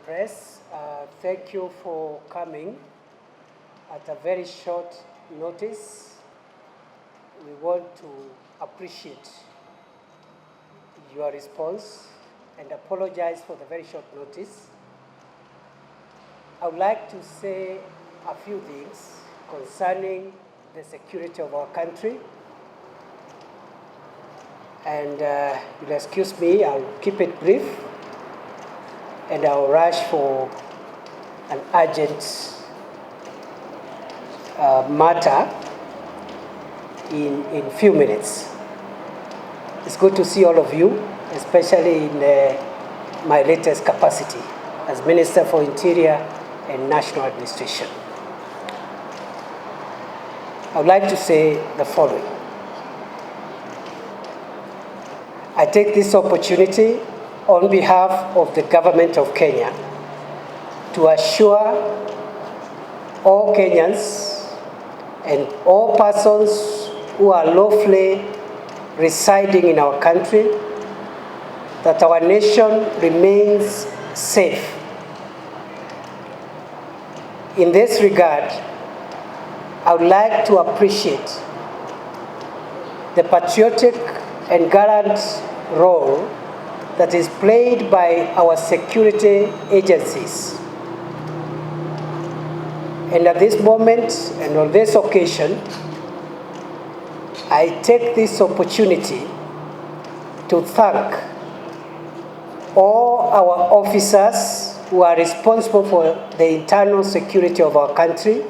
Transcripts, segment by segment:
Press, thank you for coming at a very short notice. We want to appreciate your response and apologize for the very short notice. I would like to say a few things concerning the security of our country. And you'll excuse me, I'll keep it brief. And I'll rush for an urgent matter in few minutes. It's good to see all of you, especially in my latest capacity as Minister for Interior and National Administration. I would like to say the following. I take this opportunity on behalf of the government of Kenya to assure all Kenyans and all persons who are lawfully residing in our country that our nation remains safe. In this regard, I would like to appreciate the patriotic and gallant role that is played by our security agencies. And at this moment and on this occasion, I take this opportunity to thank all our officers who are responsible for the internal security of our country,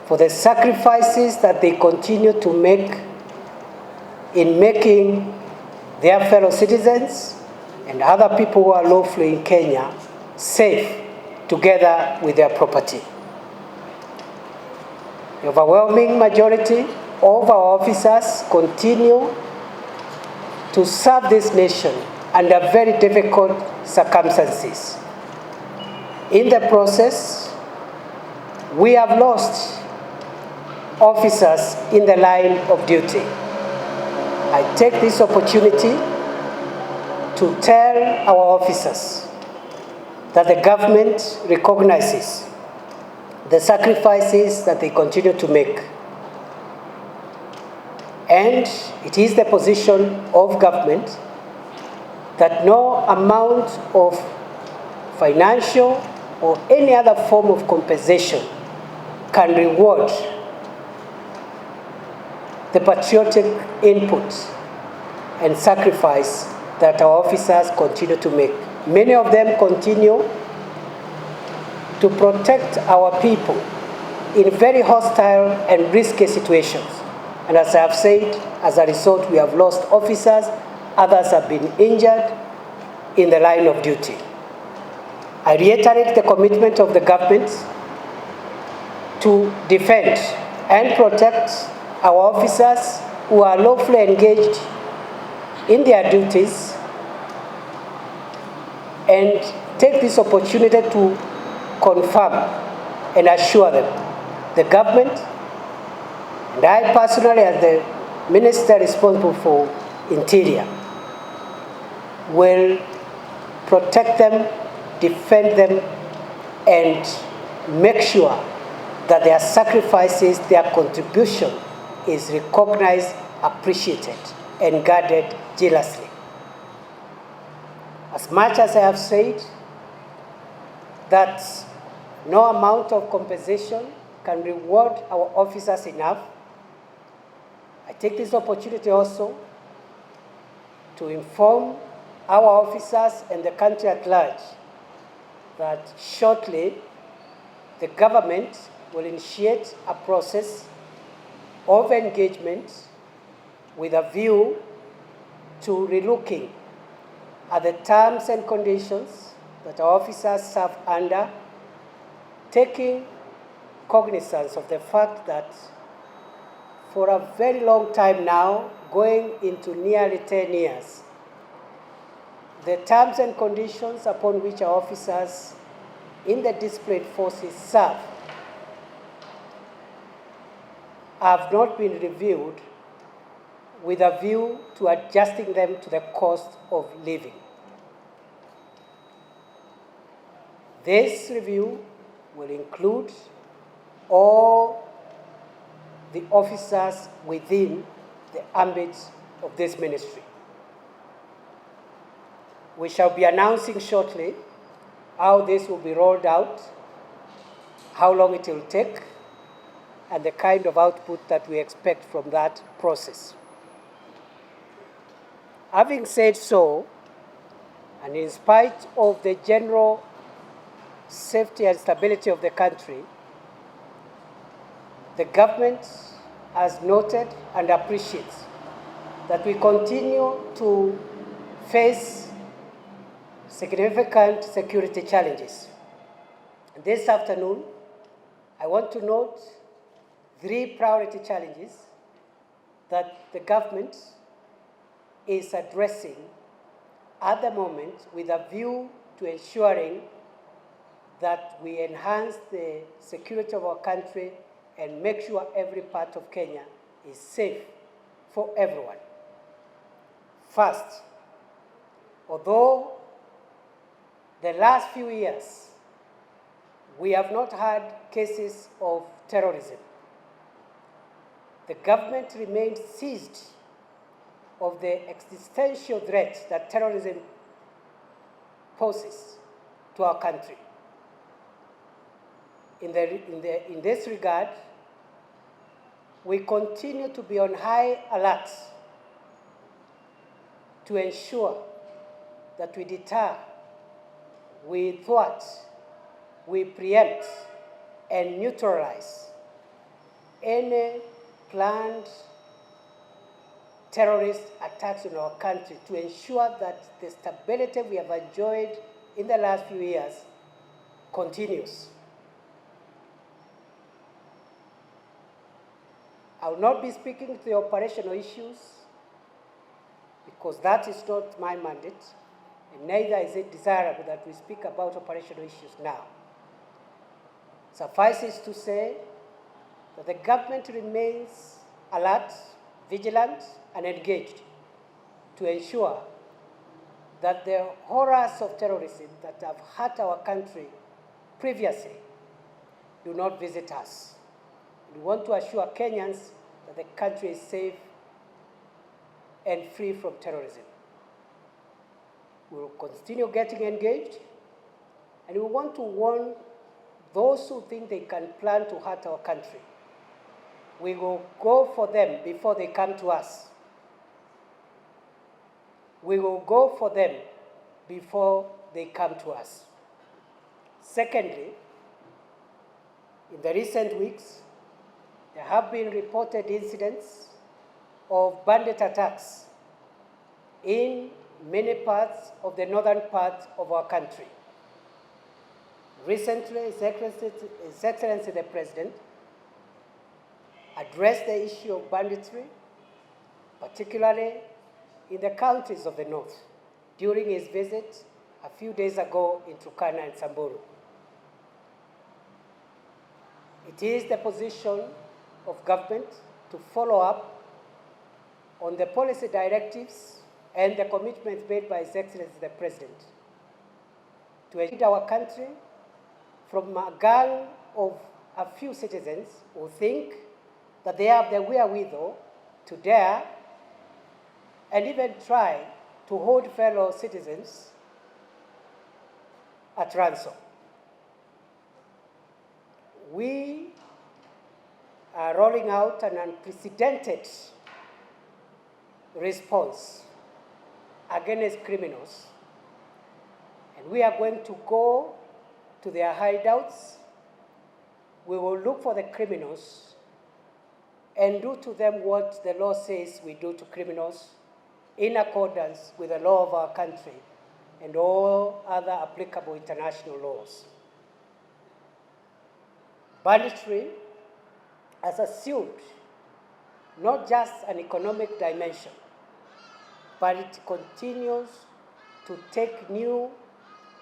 for the sacrifices that they continue to make in making their fellow citizens and other people who are lawfully in Kenya safe together with their property. The overwhelming majority of our officers continue to serve this nation under very difficult circumstances. In the process, we have lost officers in the line of duty. I take this opportunity to tell our officers that the government recognizes the sacrifices that they continue to make. And it is the position of government that no amount of financial or any other form of compensation can reward the patriotic input and sacrifice that our officers continue to make. Many of them continue to protect our people in very hostile and risky situations. And as I have said, as a result, we have lost officers, others have been injured in the line of duty. I reiterate the commitment of the government to defend and protect our officers who are lawfully engaged in their duties, and take this opportunity to confirm and assure them the government and I personally, as the minister responsible for Interior, will protect them, defend them, and make sure that their sacrifices, their contribution is recognized, appreciated, and guarded jealously. As much as I have said that no amount of compensation can reward our officers enough, I take this opportunity also to inform our officers and the country at large that shortly the government will initiate a process of engagement with a view to relooking at the terms and conditions that our officers serve under, taking cognizance of the fact that for a very long time now, going into nearly 10 years, the terms and conditions upon which our officers in the displayed forces serve have not been reviewed with a view to adjusting them to the cost of living. This review will include all the officers within the ambit of this ministry. We shall be announcing shortly how this will be rolled out, how long it will take, and the kind of output that we expect from that process. Having said so, and in spite of the general safety and stability of the country, the government has noted and appreciates that we continue to face significant security challenges. And this afternoon, I want to note 3 priority challenges that the government is addressing at the moment with a view to ensuring that we enhance the security of our country and make sure every part of Kenya is safe for everyone. First, although the last few years we have not had cases of terrorism, the government remains seized of the existential threat that terrorism poses to our country. In this regard, we continue to be on high alert to ensure that we deter, we thwart, we preempt, and neutralize any planned terrorist attacks on our country, to ensure that the stability we have enjoyed in the last few years continues. I will not be speaking to the operational issues because that is not my mandate, and neither is it desirable that we speak about operational issues now. Suffice it to say that the government remains alert, vigilant, and engaged to ensure that the horrors of terrorism that have hurt our country previously do not visit us. We want to assure Kenyans that the country is safe and free from terrorism. We will continue getting engaged, and we want to warn those who think they can plan to hurt our country. We will go for them before they come to us. We will go for them before they come to us. Secondly, in the recent weeks, there have been reported incidents of bandit attacks in many parts of the northern part of our country. Recently, His Excellency the President addressed the issue of banditry, particularly in the counties of the north, during his visit a few days ago in Turkana and Samburu. It is the position of government to follow up on the policy directives and the commitments made by His Excellency the President to educate our country from a gang of a few citizens who think that they have the wherewithal to dare and even try to hold fellow citizens at ransom. We are rolling out an unprecedented response against criminals, and we are going to go to their hideouts. We will look for the criminals and do to them what the law says we do to criminals, in accordance with the law of our country and all other applicable international laws. Banditry has assumed not just an economic dimension, but it continues to take new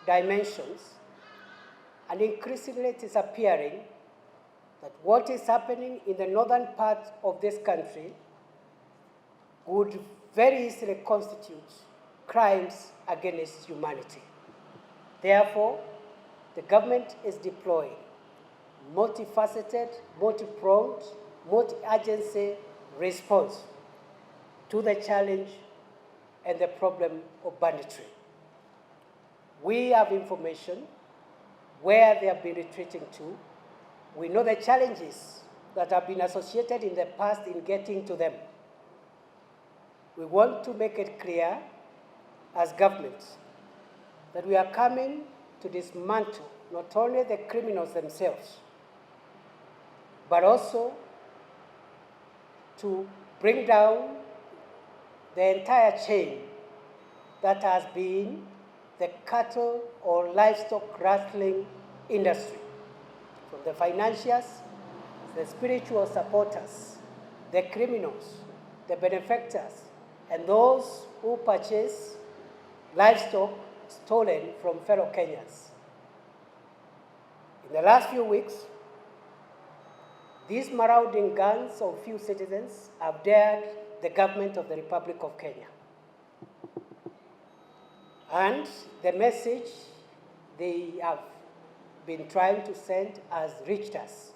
dimensions, and increasingly it is appearing that what is happening in the northern part of this country would very easily constitute crimes against humanity. Therefore, the government is deploying multifaceted, multi-pronged, multi-agency response to the challenge and the problem of banditry. We have information where they have been retreating to. We know the challenges that have been associated in the past in getting to them. We want to make it clear as governments that we are coming to dismantle not only the criminals themselves, but also to bring down the entire chain that has been the cattle or livestock rustling industry, from the financiers, the spiritual supporters, the criminals, the benefactors, and those who purchase livestock stolen from fellow Kenyans. In the last few weeks, these marauding gangs of few citizens have dared the government of the Republic of Kenya. And the message they have been trying to send has reached us.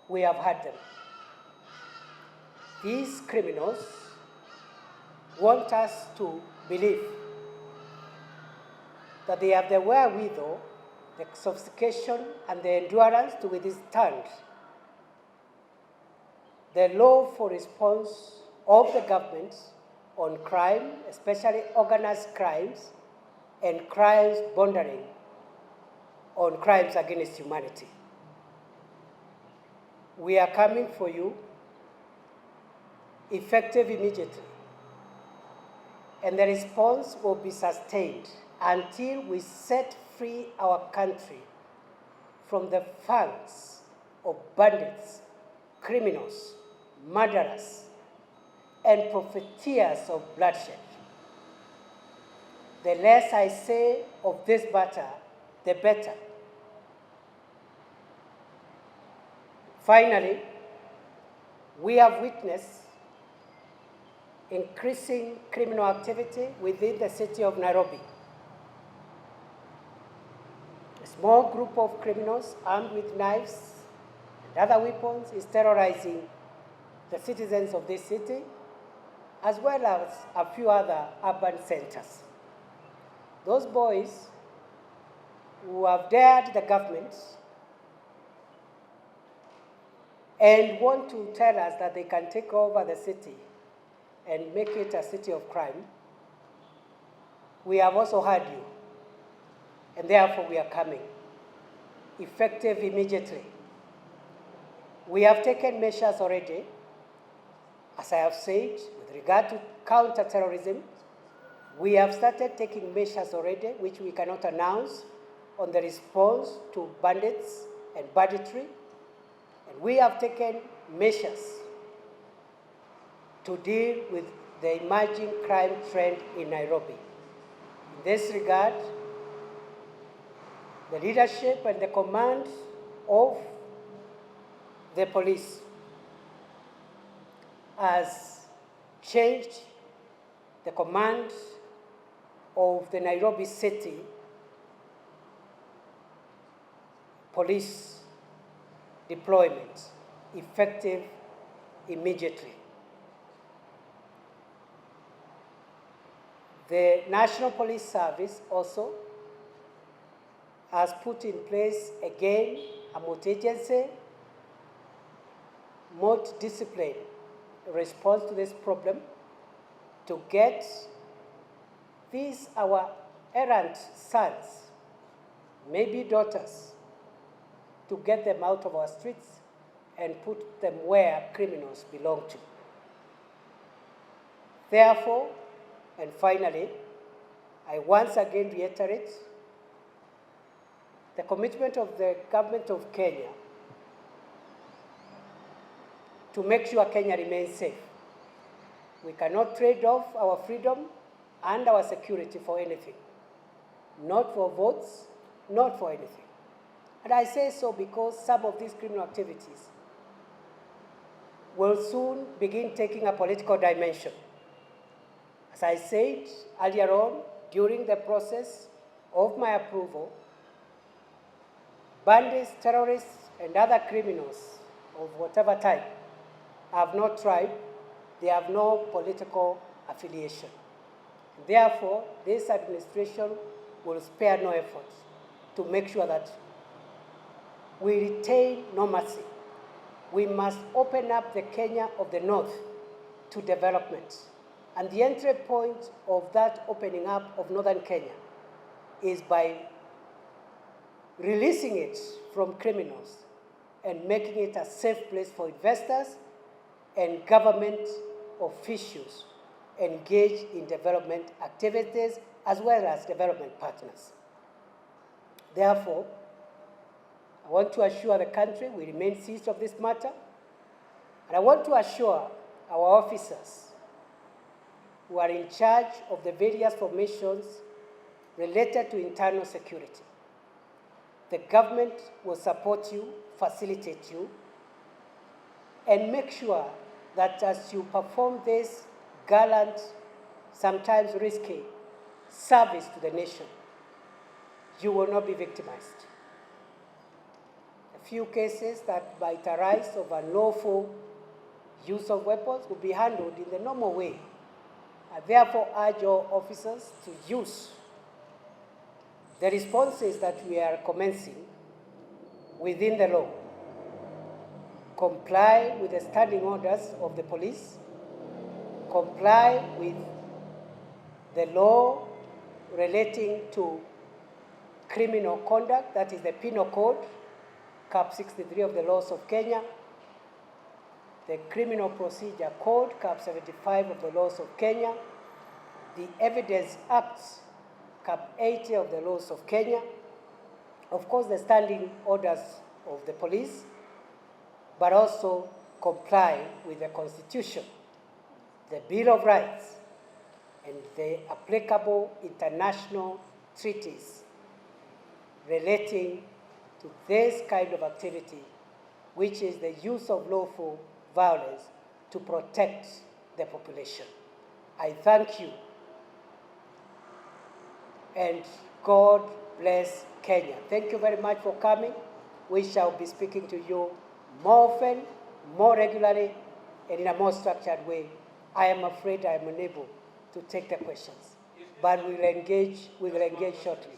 We have heard them. These criminals want us to believe that they have the wherewithal, the sophistication, and the endurance to withstand the lawful response of the government on crime, especially organized crimes, and crimes bordering on crimes against humanity. We are coming for you, effective immediately, and the response will be sustained until we set free our country from the fangs of bandits, criminals, murderers, and profiteers of bloodshed. The less I say of this matter, the better. Finally, we have witnessed increasing criminal activity within the city of Nairobi. A small group of criminals armed with knives and other weapons is terrorizing the citizens of this city, as well as a few other urban centers. Those boys who have dared the government and want to tell us that they can take over the city and make it a city of crime, we have also heard you, and therefore we are coming, effective immediately. We have taken measures already, as I have said, with regard to counter-terrorism. We have started taking measures already, which we cannot announce, on the response to bandits and banditry. And we have taken measures to deal with the emerging crime trend in Nairobi. In this regard, the leadership and the command of the police has changed the command of the Nairobi City police deployment, effective immediately. The National Police Service also has put in place again a multi-agency, multi-discipline response to this problem to get these our errant sons, maybe daughters, to get them out of our streets and put them where criminals belong to. Therefore, and finally, I once again reiterate the commitment of the government of Kenya to make sure Kenya remains safe. We cannot trade off our freedom and our security for anything, not for votes, not for anything. And I say so because some of these criminal activities will soon begin taking a political dimension. As I said earlier on, during the process of my approval, bandits, terrorists, and other criminals of whatever type have no tribe, they have no political affiliation. Therefore, this administration will spare no effort to make sure that we retain normalcy. We must open up the Kenya of the North to development. And the entry point of that opening up of Northern Kenya is by releasing it from criminals and making it a safe place for investors and government officials engaged in development activities as well as development partners. Therefore, I want to assure the country we remain seized of this matter, and I want to assure our officers who are in charge of the various formations related to internal security. The government will support you, facilitate you, and make sure that as you perform this gallant, sometimes risky service to the nation, you will not be victimized. A few cases that might arise of unlawful use of weapons will be handled in the normal way. I therefore urge your officers to use the responses that we are commencing within the law, comply with the standing orders of the police, comply with the law relating to criminal conduct, that is the Penal Code, Cap 63 of the laws of Kenya, the Criminal Procedure Code, Cap 75 of the laws of Kenya, the Evidence Act, Cap 80 of the laws of Kenya, of course the standing orders of the police, but also comply with the Constitution, the Bill of Rights, and the applicable international treaties relating to this kind of activity, which is the use of lawful violence to protect the population. I thank you, and God bless Kenya. Thank you very much for coming. We shall be speaking to you more often, more regularly, and in a more structured way. I am afraid I am unable to take the questions, but we will engage shortly.